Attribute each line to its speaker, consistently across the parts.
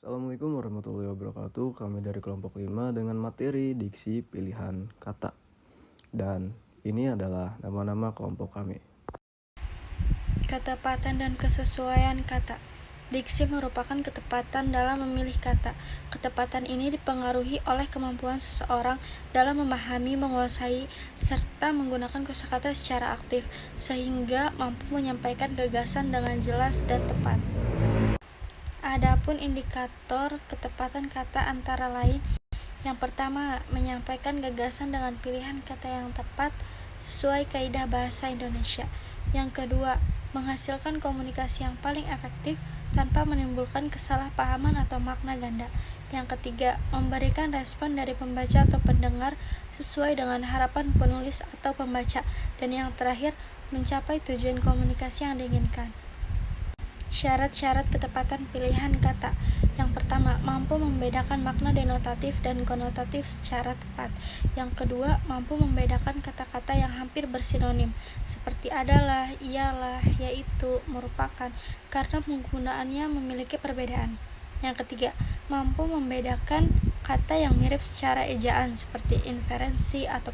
Speaker 1: Assalamualaikum warahmatullahi wabarakatuh. Kami dari kelompok 5 dengan materi diksi pilihan kata. Dan ini adalah nama-nama kelompok kami.
Speaker 2: Ketepatan dan kesesuaian kata. Diksi merupakan ketepatan dalam memilih kata. Ketepatan ini dipengaruhi oleh kemampuan seseorang dalam memahami, menguasai, serta menggunakan kosakata secara aktif, sehingga mampu menyampaikan gagasan dengan jelas dan tepat. Adapun indikator ketepatan kata antara lain: yang pertama, menyampaikan gagasan dengan pilihan kata yang tepat sesuai kaidah bahasa Indonesia. Yang kedua, menghasilkan komunikasi yang paling efektif tanpa menimbulkan kesalahpahaman atau makna ganda. Yang ketiga, memberikan respon dari pembaca atau pendengar sesuai dengan harapan penulis atau pembaca. Dan yang terakhir, mencapai tujuan komunikasi yang diinginkan. Syarat-syarat ketepatan pilihan kata. Yang pertama, mampu membedakan makna denotatif dan konotatif secara tepat. Yang kedua, mampu membedakan kata-kata yang hampir bersinonim, seperti adalah, ialah, yaitu, merupakan, karena penggunaannya memiliki perbedaan. Yang ketiga, mampu membedakan kata yang mirip secara ejaan, seperti inferensi atau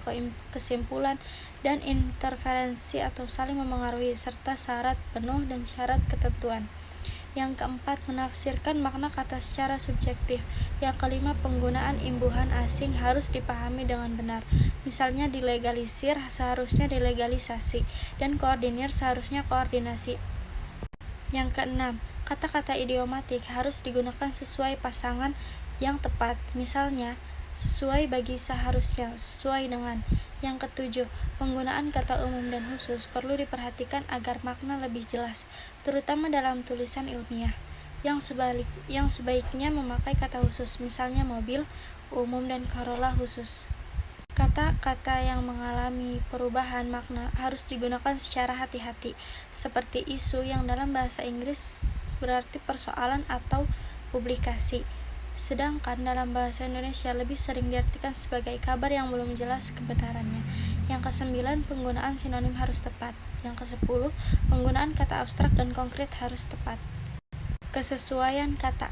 Speaker 2: kesimpulan, dan interferensi atau saling memengaruhi, serta syarat penuh dan syarat ketentuan. Yang keempat, menafsirkan makna kata secara subjektif. Yang kelima, penggunaan imbuhan asing harus dipahami dengan benar. Misalnya, dilegalisir seharusnya dilegalisasi, dan koordinir seharusnya koordinasi. Yang keenam, kata-kata idiomatik harus digunakan sesuai pasangan yang tepat. Misalnya, sesuai bagi seharusnya, sesuai dengan. Yang ketujuh, penggunaan kata umum dan khusus perlu diperhatikan agar makna lebih jelas, terutama dalam tulisan ilmiah. Yang sebaiknya memakai kata khusus, misalnya mobil, umum, dan Corolla khusus. Kata-kata yang mengalami perubahan makna harus digunakan secara hati-hati, seperti isu yang dalam bahasa Inggris berarti persoalan atau publikasi, sedangkan dalam bahasa Indonesia lebih sering diartikan sebagai kabar yang belum jelas kebenarannya. Yang kesembilan, penggunaan sinonim harus tepat. Yang kesepuluh, penggunaan kata abstrak dan konkret harus tepat. Kesesuaian kata.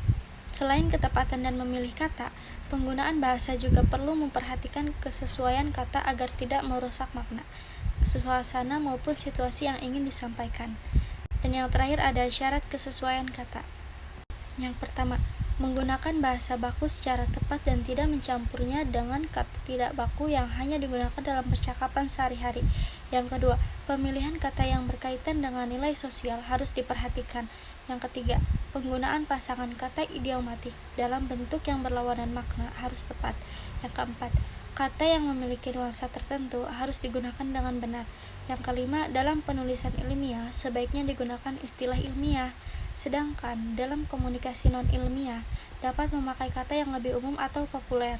Speaker 2: Selain ketepatan dan memilih kata, penggunaan bahasa juga perlu memperhatikan kesesuaian kata agar tidak merusak makna, suasana maupun situasi yang ingin disampaikan. Dan yang terakhir ada syarat kesesuaian kata. Yang pertama, menggunakan bahasa baku secara tepat dan tidak mencampurnya dengan kata tidak baku yang hanya digunakan dalam percakapan sehari-hari. Yang kedua, pemilihan kata yang berkaitan dengan nilai sosial harus diperhatikan. Yang ketiga, penggunaan pasangan kata idiomatik dalam bentuk yang berlawanan makna harus tepat. Yang keempat, kata yang memiliki nuansa tertentu harus digunakan dengan benar. Yang kelima, dalam penulisan ilmiah sebaiknya digunakan istilah ilmiah, sedangkan dalam komunikasi non-ilmiah dapat memakai kata yang lebih umum atau populer.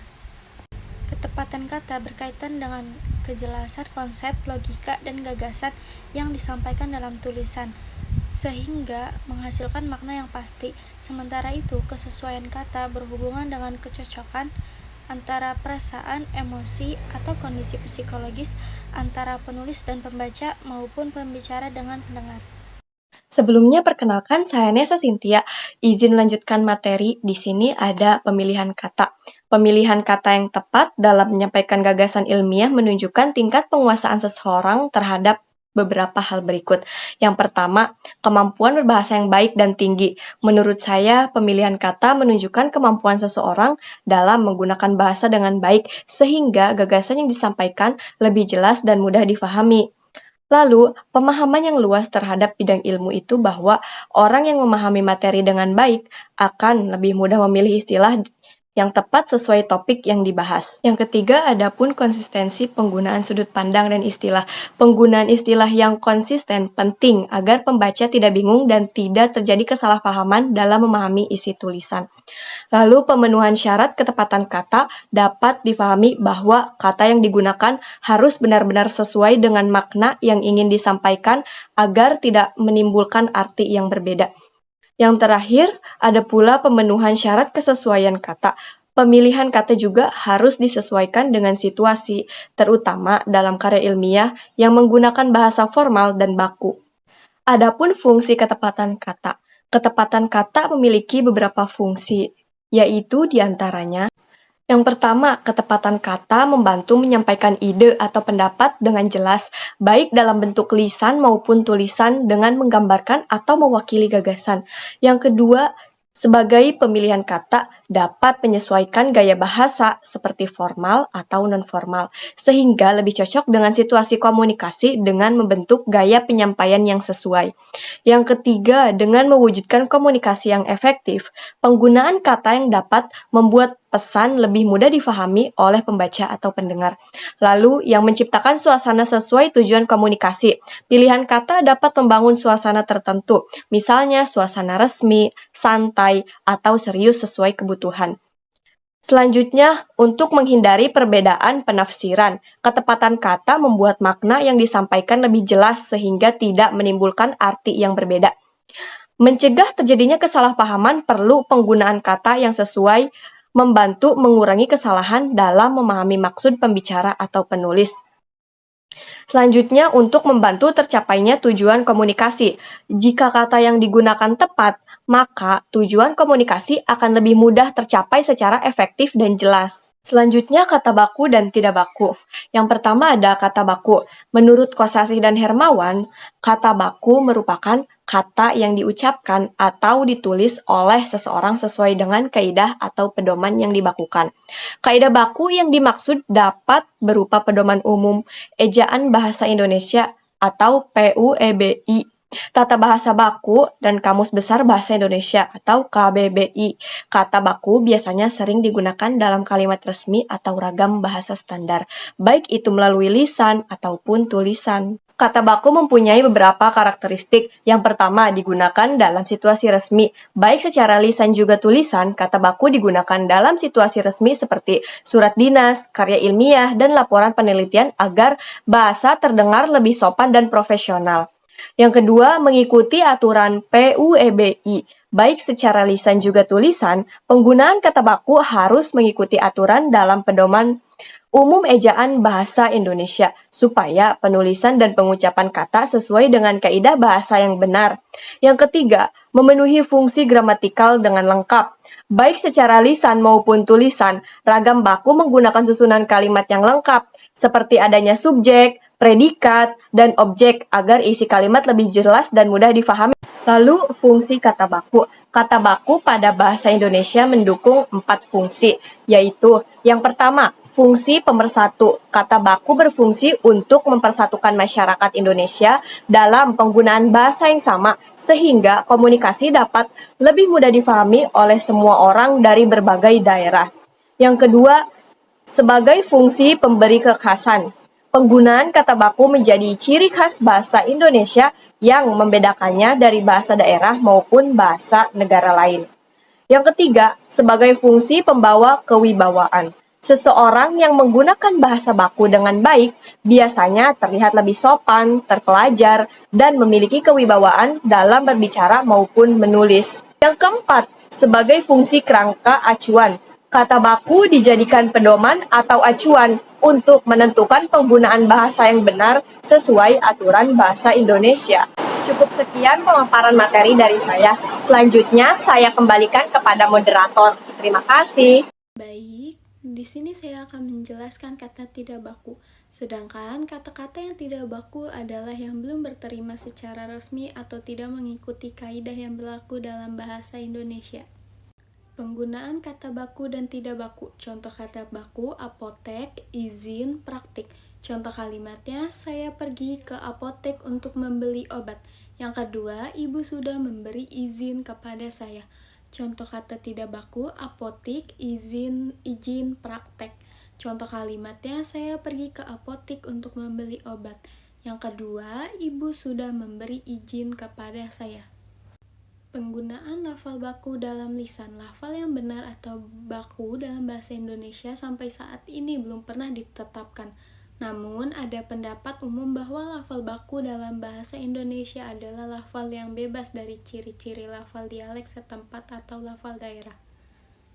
Speaker 2: Ketepatan kata berkaitan dengan kejelasan konsep, logika, dan gagasan yang disampaikan dalam tulisan, sehingga menghasilkan makna yang pasti. Sementara itu, kesesuaian kata berhubungan dengan kecocokan antara perasaan, emosi, atau kondisi psikologis antara penulis dan pembaca maupun pembicara dengan pendengar.
Speaker 3: Sebelumnya perkenalkan, saya Nesa Cynthia. Izin melanjutkan materi. Di sini ada pemilihan kata. Pemilihan kata yang tepat dalam menyampaikan gagasan ilmiah menunjukkan tingkat penguasaan seseorang terhadap beberapa hal berikut. Yang pertama, kemampuan berbahasa yang baik dan tinggi. Menurut saya, pemilihan kata menunjukkan kemampuan seseorang dalam menggunakan bahasa dengan baik, sehingga gagasan yang disampaikan lebih jelas dan mudah difahami. Lalu, pemahaman yang luas terhadap bidang ilmu itu bahwa orang yang memahami materi dengan baik akan lebih mudah memilih istilah yang tepat sesuai topik yang dibahas. Yang ketiga, adapun konsistensi penggunaan sudut pandang dan istilah. Penggunaan istilah yang konsisten penting agar pembaca tidak bingung dan tidak terjadi kesalahpahaman dalam memahami isi tulisan. Lalu, pemenuhan syarat ketepatan kata dapat difahami bahwa kata yang digunakan harus benar-benar sesuai dengan makna yang ingin disampaikan agar tidak menimbulkan arti yang berbeda. Yang terakhir, ada pula pemenuhan syarat kesesuaian kata. Pemilihan kata juga harus disesuaikan dengan situasi, terutama dalam karya ilmiah yang menggunakan bahasa formal dan baku. Adapun fungsi ketepatan kata. Ketepatan kata memiliki beberapa fungsi. yaitu diantaranya yang pertama, ketepatan kata membantu menyampaikan ide atau pendapat dengan jelas, baik dalam bentuk lisan maupun tulisan dengan menggambarkan atau mewakili gagasan. Yang kedua, sebagai pemilihan kata dapat menyesuaikan gaya bahasa seperti formal atau non-formal, sehingga lebih cocok dengan situasi komunikasi dengan membentuk gaya penyampaian yang sesuai. Yang ketiga, dengan mewujudkan komunikasi yang efektif, penggunaan kata yang dapat membuat pesan lebih mudah difahami oleh pembaca atau pendengar. Lalu, yang menciptakan suasana sesuai tujuan komunikasi. Pilihan kata dapat membangun suasana tertentu, misalnya suasana resmi, santai, atau serius sesuai kebutuhan. Selanjutnya, untuk menghindari perbedaan penafsiran, ketepatan kata membuat makna yang disampaikan lebih jelas sehingga tidak menimbulkan arti yang berbeda. Mencegah terjadinya kesalahpahaman perlu penggunaan kata yang sesuai, membantu mengurangi kesalahan dalam memahami maksud pembicara atau penulis. Selanjutnya, untuk membantu tercapainya tujuan komunikasi. Jika kata yang digunakan tepat, maka tujuan komunikasi akan lebih mudah tercapai secara efektif dan jelas. Selanjutnya, kata baku dan tidak baku. Yang pertama ada kata baku. Menurut Kosasih dan Hermawan, kata baku merupakan kata yang diucapkan atau ditulis oleh seseorang sesuai dengan kaidah atau pedoman yang dibakukan. Kaidah baku yang dimaksud dapat berupa pedoman umum, ejaan bahasa Indonesia atau PUEBI, Tata Bahasa Baku, dan Kamus Besar Bahasa Indonesia atau KBBI. Kata baku biasanya sering digunakan dalam kalimat resmi atau ragam bahasa standar, baik itu melalui lisan ataupun tulisan. Kata baku mempunyai beberapa karakteristik. Yang pertama, digunakan dalam situasi resmi. Baik secara lisan juga tulisan, kata baku digunakan dalam situasi resmi seperti surat dinas, karya ilmiah, dan laporan penelitian agar bahasa terdengar lebih sopan dan profesional. Yang kedua, mengikuti aturan PUEBI. Baik secara lisan juga tulisan, penggunaan kata baku harus mengikuti aturan dalam pedoman umum ejaan bahasa Indonesia, supaya penulisan dan pengucapan kata sesuai dengan kaidah bahasa yang benar. Yang ketiga, memenuhi fungsi gramatikal dengan lengkap. Baik secara lisan maupun tulisan, ragam baku menggunakan susunan kalimat yang lengkap, seperti adanya subjek, predikat, dan objek agar isi kalimat lebih jelas dan mudah difahami. Lalu, fungsi kata baku. Kata baku pada bahasa Indonesia mendukung 4 fungsi, yaitu yang pertama, fungsi pemersatu. Kata baku berfungsi untuk mempersatukan masyarakat Indonesia dalam penggunaan bahasa yang sama, sehingga komunikasi dapat lebih mudah difahami oleh semua orang dari berbagai daerah. Yang kedua, sebagai fungsi pemberi kekhasan. Penggunaan kata baku menjadi ciri khas bahasa Indonesia yang membedakannya dari bahasa daerah maupun bahasa negara lain. Yang ketiga, sebagai fungsi pembawa kewibawaan. Seseorang yang menggunakan bahasa baku dengan baik biasanya terlihat lebih sopan, terpelajar, dan memiliki kewibawaan dalam berbicara maupun menulis. Yang keempat, sebagai fungsi kerangka acuan. Kata baku dijadikan pedoman atau acuan untuk menentukan penggunaan bahasa yang benar sesuai aturan bahasa Indonesia. Cukup sekian pemaparan materi dari saya. Selanjutnya, saya kembalikan kepada moderator. Terima kasih.
Speaker 2: Baik, di sini saya akan menjelaskan kata tidak baku. Sedangkan kata-kata yang tidak baku adalah yang belum berterima secara resmi atau tidak mengikuti kaidah yang berlaku dalam bahasa Indonesia. Penggunaan kata baku dan tidak baku. Contoh kata baku, apotek, izin, praktik. Contoh kalimatnya, saya pergi ke apotek untuk membeli obat. Yang kedua, ibu sudah memberi izin kepada saya. Contoh kata tidak baku, apotik, izin, praktek. Contoh kalimatnya, saya pergi ke apotik untuk membeli obat. Yang kedua, ibu sudah memberi izin kepada saya. Penggunaan lafal baku dalam lisan. Lafal yang benar atau baku dalam bahasa Indonesia sampai saat ini belum pernah ditetapkan. Namun, ada pendapat umum bahwa lafal baku dalam bahasa Indonesia adalah lafal yang bebas dari ciri-ciri lafal dialek setempat atau lafal daerah.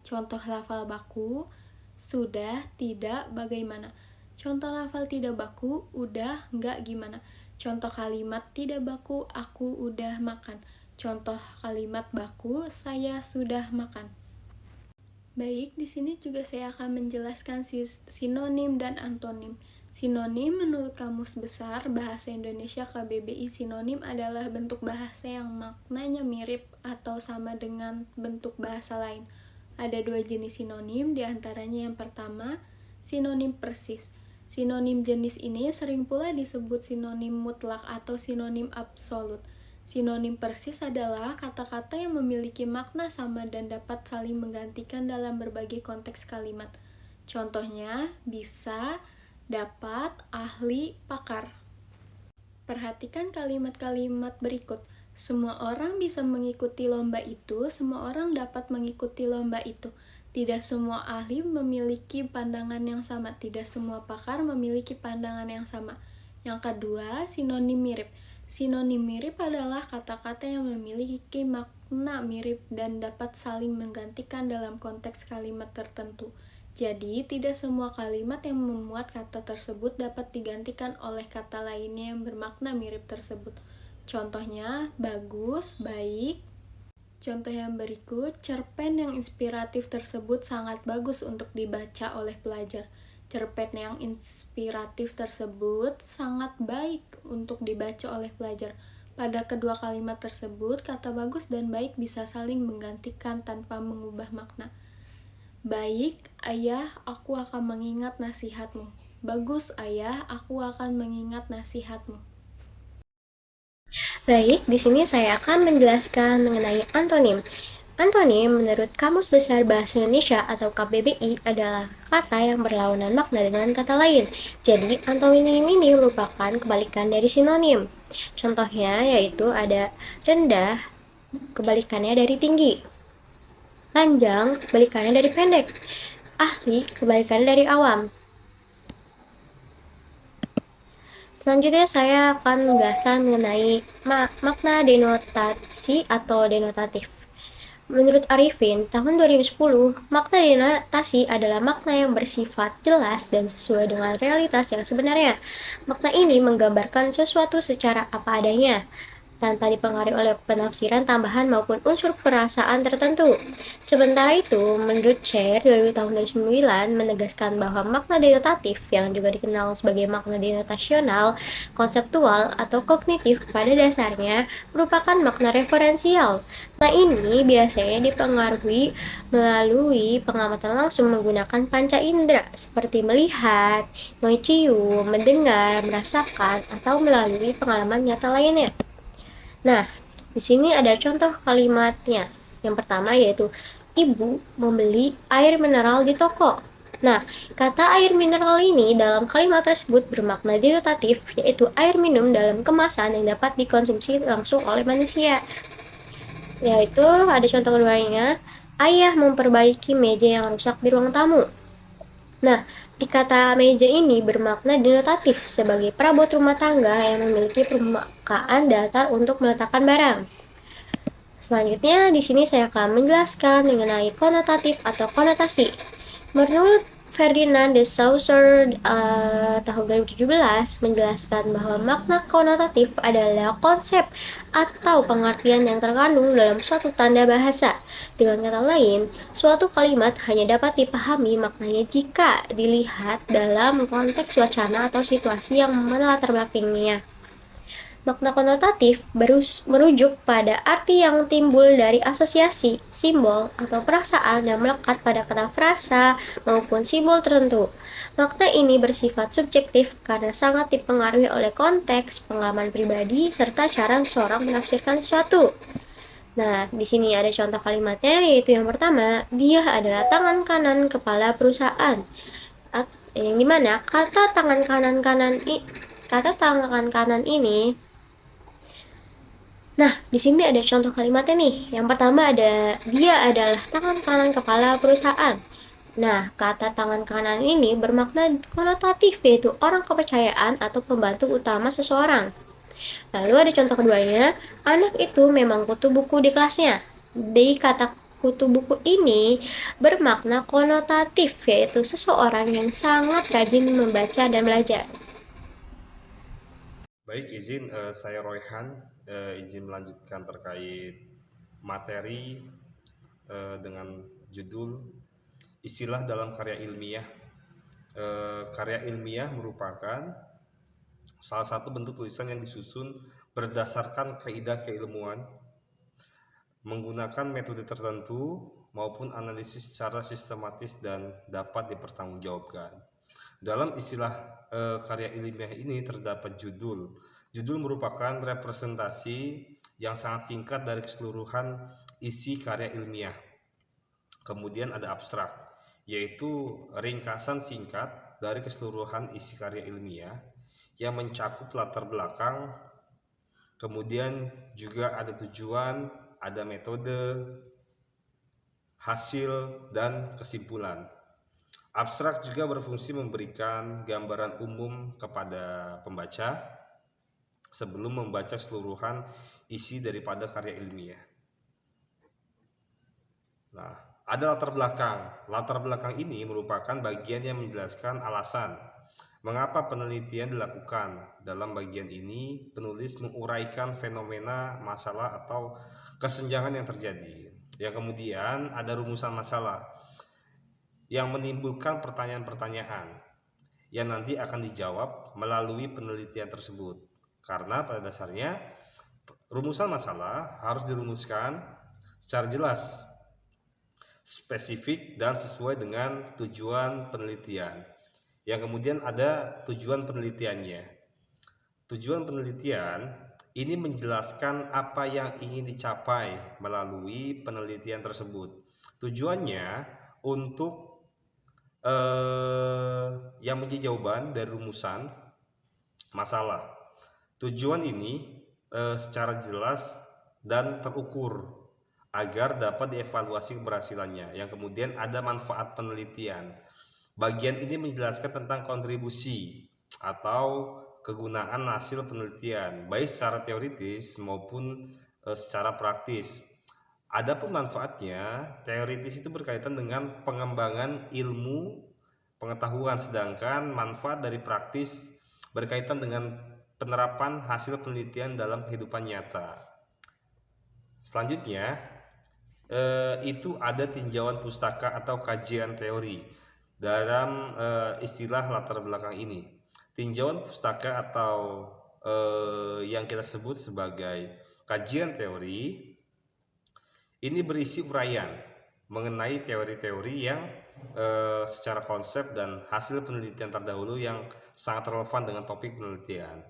Speaker 2: Contoh lafal baku, sudah, tidak, bagaimana. Contoh lafal tidak baku, udah, nggak gimana. Contoh kalimat tidak baku, aku udah makan. Contoh kalimat baku, saya sudah makan. Baik, di sini juga saya akan menjelaskan sinonim dan antonim. Sinonim menurut Kamus Besar Bahasa Indonesia KBBI, sinonim adalah bentuk bahasa yang maknanya mirip atau sama dengan bentuk bahasa lain. Ada dua jenis sinonim, diantaranya yang pertama, sinonim persis. Sinonim jenis ini sering pula disebut sinonim mutlak atau sinonim absolut. Sinonim persis adalah kata-kata yang memiliki makna sama dan dapat saling menggantikan dalam berbagai konteks kalimat. Contohnya, bisa, dapat, ahli, pakar. Perhatikan kalimat-kalimat berikut. Semua orang bisa mengikuti lomba itu, semua orang dapat mengikuti lomba itu. Tidak semua ahli memiliki pandangan yang sama, tidak semua pakar memiliki pandangan yang sama. Yang kedua, sinonim mirip. Sinonim mirip adalah kata-kata yang memiliki makna mirip dan dapat saling menggantikan dalam konteks kalimat tertentu. Jadi, tidak semua kalimat yang memuat kata tersebut dapat digantikan oleh kata lainnya yang bermakna mirip tersebut. Contohnya, bagus, baik. Contoh yang berikut, cerpen yang inspiratif tersebut sangat bagus untuk dibaca oleh pelajar. Cerpen yang inspiratif tersebut sangat baik untuk dibaca oleh pelajar. Pada kedua kalimat tersebut, kata bagus dan baik bisa saling menggantikan tanpa mengubah makna. Baik, ayah, aku akan mengingat nasihatmu. Bagus, ayah, aku akan mengingat nasihatmu. Baik, di sini saya akan menjelaskan mengenai antonim. Antonim menurut Kamus Besar Bahasa Indonesia atau KBBI adalah kata yang berlawanan makna dengan kata lain. Jadi, antonim ini merupakan kebalikan dari sinonim. Contohnya yaitu ada rendah, kebalikannya dari tinggi. Panjang, kebalikannya dari pendek. Ahli, kebalikannya dari awam. Selanjutnya saya akan menjelaskan mengenai makna denotasi atau denotatif. Menurut Arifin, tahun 2010, makna denotasi adalah makna yang bersifat jelas dan sesuai dengan realitas yang sebenarnya. Makna ini menggambarkan sesuatu secara apa adanya, tanpa dipengaruhi oleh penafsiran tambahan maupun unsur perasaan tertentu. Sementara itu, menurut Cher dari tahun 2009 menegaskan bahwa makna denotatif yang juga dikenal sebagai makna denotasional, konseptual, atau kognitif pada dasarnya merupakan makna referensial. Nah ini biasanya dipengaruhi melalui pengamatan langsung menggunakan panca indera seperti melihat, mencium, mendengar, merasakan, atau melalui pengalaman nyata lainnya. Nah, di sini ada contoh kalimatnya. Yang pertama yaitu ibu membeli air mineral di toko. Nah, kata air mineral ini dalam kalimat tersebut bermakna denotatif, yaitu air minum dalam kemasan yang dapat dikonsumsi langsung oleh manusia. Yaitu ada contoh keduanya, ayah memperbaiki meja yang rusak di ruang tamu. Nah, di kata meja ini bermakna denotatif sebagai perabot rumah tangga yang memiliki permukaan datar untuk meletakkan barang. Selanjutnya, di sini saya akan menjelaskan mengenai konotatif atau konotasi. Menurut Ferdinand de Saussure tahun 2017 menjelaskan bahwa makna konotatif adalah konsep atau pengertian yang terkandung dalam suatu tanda bahasa. Dengan kata lain, suatu kalimat hanya dapat dipahami maknanya jika dilihat dalam konteks wacana atau situasi yang melatar belakangnya. Makna konotatif merujuk pada arti yang timbul dari asosiasi, simbol, atau perasaan yang melekat pada kata frasa maupun simbol tertentu. Makna ini bersifat subjektif karena sangat dipengaruhi oleh konteks, pengalaman pribadi, serta cara seorang menafsirkan sesuatu. Nah, di sini ada contoh kalimatnya, yaitu yang pertama, dia adalah tangan kanan kepala perusahaan. Yang dimana kata tangan kanan ini. Nah, di sini ada contoh kalimatnya nih. Yang pertama ada dia adalah tangan kanan kepala perusahaan. Nah, kata tangan kanan ini bermakna konotatif, yaitu orang kepercayaan atau pembantu utama seseorang. Lalu ada contoh keduanya, anak itu memang kutu buku di kelasnya. Di kata kutu buku ini bermakna konotatif, yaitu seseorang yang sangat rajin membaca dan belajar.
Speaker 4: Baik, izin saya Royhan, izin melanjutkan terkait materi dengan judul istilah dalam karya ilmiah. Karya ilmiah merupakan salah satu bentuk tulisan yang disusun berdasarkan kaidah keilmuan, menggunakan metode tertentu maupun analisis secara sistematis dan dapat dipertanggungjawabkan. Dalam istilah karya ilmiah ini terdapat judul. Judul merupakan representasi yang sangat singkat dari keseluruhan isi karya ilmiah. Kemudian ada abstrak, yaitu ringkasan singkat dari keseluruhan isi karya ilmiah yang mencakup latar belakang, kemudian juga ada tujuan, ada metode, hasil, dan kesimpulan. Abstrak juga berfungsi memberikan gambaran umum kepada pembaca sebelum membaca keseluruhan isi daripada karya ilmiah. Nah, ada latar belakang. Latar belakang ini merupakan bagian yang menjelaskan alasan mengapa penelitian dilakukan. Dalam bagian ini, penulis menguraikan fenomena, masalah, atau kesenjangan yang terjadi. Yang kemudian ada rumusan masalah yang menimbulkan pertanyaan-pertanyaan yang nanti akan dijawab melalui penelitian tersebut. Karena pada dasarnya rumusan masalah harus dirumuskan secara jelas, spesifik, dan sesuai dengan tujuan penelitian. Yang kemudian ada tujuan penelitiannya. Tujuan penelitian ini menjelaskan apa yang ingin dicapai melalui penelitian tersebut. Tujuannya untuk yang menjadi jawaban dari rumusan masalah. Tujuan ini secara jelas dan terukur agar dapat dievaluasi keberhasilannya. Yang kemudian ada manfaat penelitian. Bagian ini menjelaskan tentang kontribusi atau kegunaan hasil penelitian, baik secara teoritis maupun secara praktis. Adapun manfaatnya, teoritis itu berkaitan dengan pengembangan ilmu pengetahuan, sedangkan manfaat dari praktis berkaitan dengan penerapan hasil penelitian dalam kehidupan nyata. Selanjutnya, itu ada tinjauan pustaka atau kajian teori dalam istilah latar belakang ini. Tinjauan pustaka atau yang kita sebut sebagai kajian teori ini berisi uraian mengenai teori-teori yang secara konsep dan hasil penelitian terdahulu yang sangat relevan dengan topik penelitian.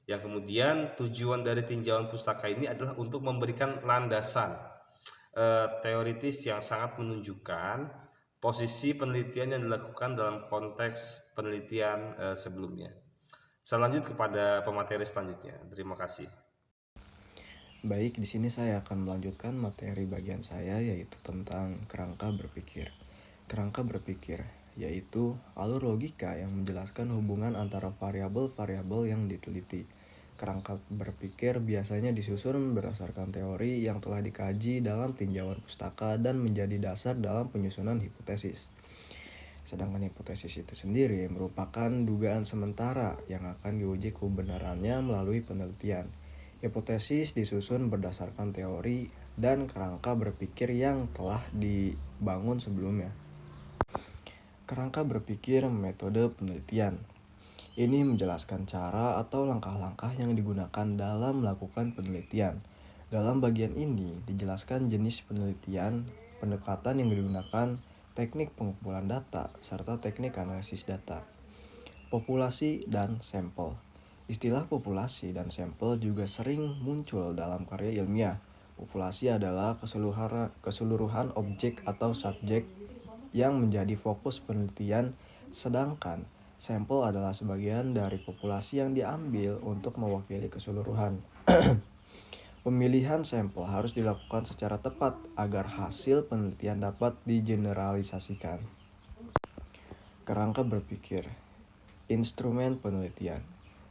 Speaker 4: Yang kemudian tujuan dari tinjauan pustaka ini adalah untuk memberikan landasan teoritis yang sangat menunjukkan posisi penelitian yang dilakukan dalam konteks penelitian sebelumnya. Selanjut kepada pemateri selanjutnya. Terima kasih.
Speaker 1: Baik, di sini saya akan melanjutkan materi bagian saya, yaitu tentang kerangka berpikir. Kerangka berpikir yaitu alur logika yang menjelaskan hubungan antara variabel-variabel yang diteliti. Kerangka berpikir biasanya disusun berdasarkan teori yang telah dikaji dalam tinjauan pustaka dan menjadi dasar dalam penyusunan hipotesis. Sedangkan hipotesis itu sendiri merupakan dugaan sementara yang akan diuji kebenarannya melalui penelitian. Hipotesis disusun berdasarkan teori dan kerangka berpikir yang telah dibangun sebelumnya. Kerangka berpikir metode penelitian. Ini menjelaskan cara atau langkah-langkah yang digunakan dalam melakukan penelitian. Dalam bagian ini dijelaskan jenis penelitian, pendekatan yang digunakan, teknik pengumpulan data, serta teknik analisis data. Populasi dan sampel. Istilah populasi dan sampel juga sering muncul dalam karya ilmiah. Populasi adalah keseluruhan objek atau subjek yang menjadi fokus penelitian, sedangkan sampel adalah sebagian dari populasi yang diambil untuk mewakili keseluruhan. Pemilihan sampel harus dilakukan secara tepat agar hasil penelitian dapat digeneralisasikan. Kerangka berpikir. Instrumen penelitian,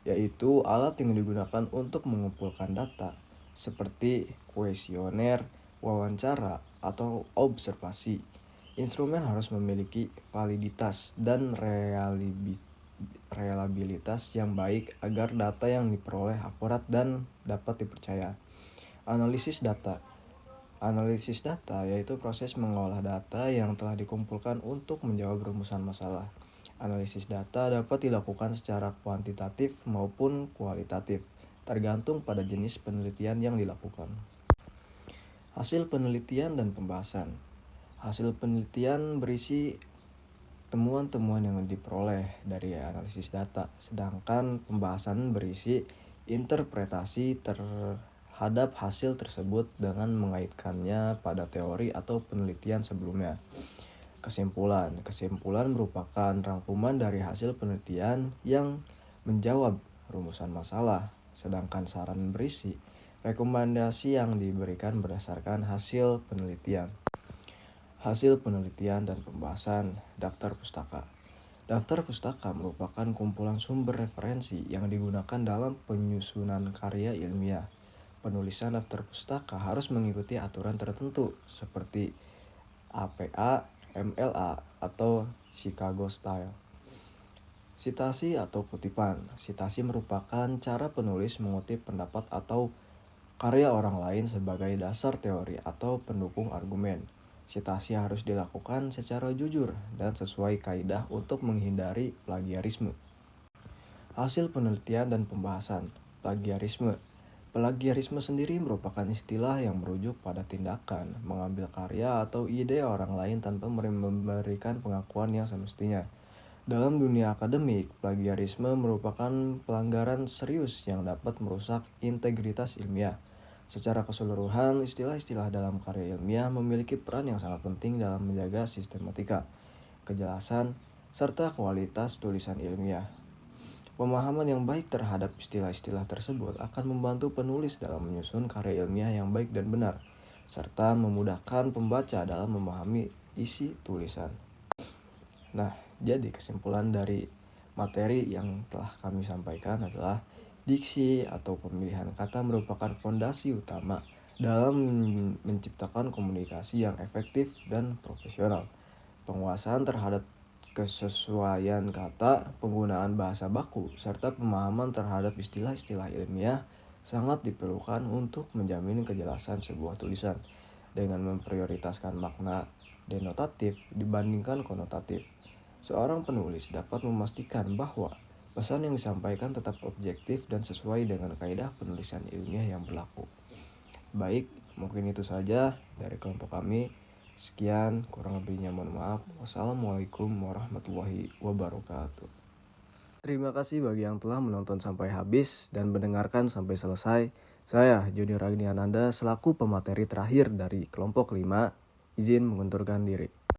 Speaker 1: yaitu alat yang digunakan untuk mengumpulkan data, seperti kuesioner, wawancara, atau observasi. Instrumen harus memiliki validitas dan reliabilitas yang baik agar data yang diperoleh akurat dan dapat dipercaya. Analisis data. Analisis data yaitu proses mengolah data yang telah dikumpulkan untuk menjawab rumusan masalah. Analisis data dapat dilakukan secara kuantitatif maupun kualitatif, tergantung pada jenis penelitian yang dilakukan. Hasil penelitian dan pembahasan. Hasil penelitian berisi temuan-temuan yang diperoleh dari analisis data, sedangkan pembahasan berisi interpretasi terhadap hasil tersebut dengan mengaitkannya pada teori atau penelitian sebelumnya. Kesimpulan. Kesimpulan merupakan rangkuman dari hasil penelitian yang menjawab rumusan masalah, sedangkan saran berisi rekomendasi yang diberikan berdasarkan hasil penelitian. Hasil penelitian dan pembahasan. Daftar pustaka. Daftar pustaka merupakan kumpulan sumber referensi yang digunakan dalam penyusunan karya ilmiah. Penulisan daftar pustaka harus mengikuti aturan tertentu seperti APA, MLA, atau Chicago Style. Sitasi atau kutipan. Sitasi merupakan cara penulis mengutip pendapat atau karya orang lain sebagai dasar teori atau pendukung argumen. Sitasi harus dilakukan secara jujur dan sesuai kaidah untuk menghindari plagiarisme. Hasil penelitian dan pembahasan. Plagiarisme. Plagiarisme sendiri merupakan istilah yang merujuk pada tindakan mengambil karya atau ide orang lain tanpa memberikan pengakuan yang semestinya. Dalam dunia akademik, plagiarisme merupakan pelanggaran serius yang dapat merusak integritas ilmiah. Secara keseluruhan, istilah-istilah dalam karya ilmiah memiliki peran yang sangat penting dalam menjaga sistematika, kejelasan, serta kualitas tulisan ilmiah. Pemahaman yang baik terhadap istilah-istilah tersebut akan membantu penulis dalam menyusun karya ilmiah yang baik dan benar, serta memudahkan pembaca dalam memahami isi tulisan. Nah, jadi kesimpulan dari materi yang telah kami sampaikan adalah diksi atau pemilihan kata merupakan fondasi utama dalam menciptakan komunikasi yang efektif dan profesional. Penguasaan terhadap kesesuaian kata, penggunaan bahasa baku, serta pemahaman terhadap istilah-istilah ilmiah sangat diperlukan untuk menjamin kejelasan sebuah tulisan dengan memprioritaskan makna denotatif dibandingkan konotatif. Seorang penulis dapat memastikan bahwa pesan yang disampaikan tetap objektif dan sesuai dengan kaidah penulisan ilmiah yang berlaku. Baik, mungkin itu saja dari kelompok kami. Sekian, kurang lebihnya mohon maaf. Wassalamualaikum warahmatullahi wabarakatuh. Terima kasih bagi yang telah menonton sampai habis dan mendengarkan sampai selesai. Saya, Jody Ragniananda, selaku pemateri terakhir dari kelompok 5, izin mengunturkan diri.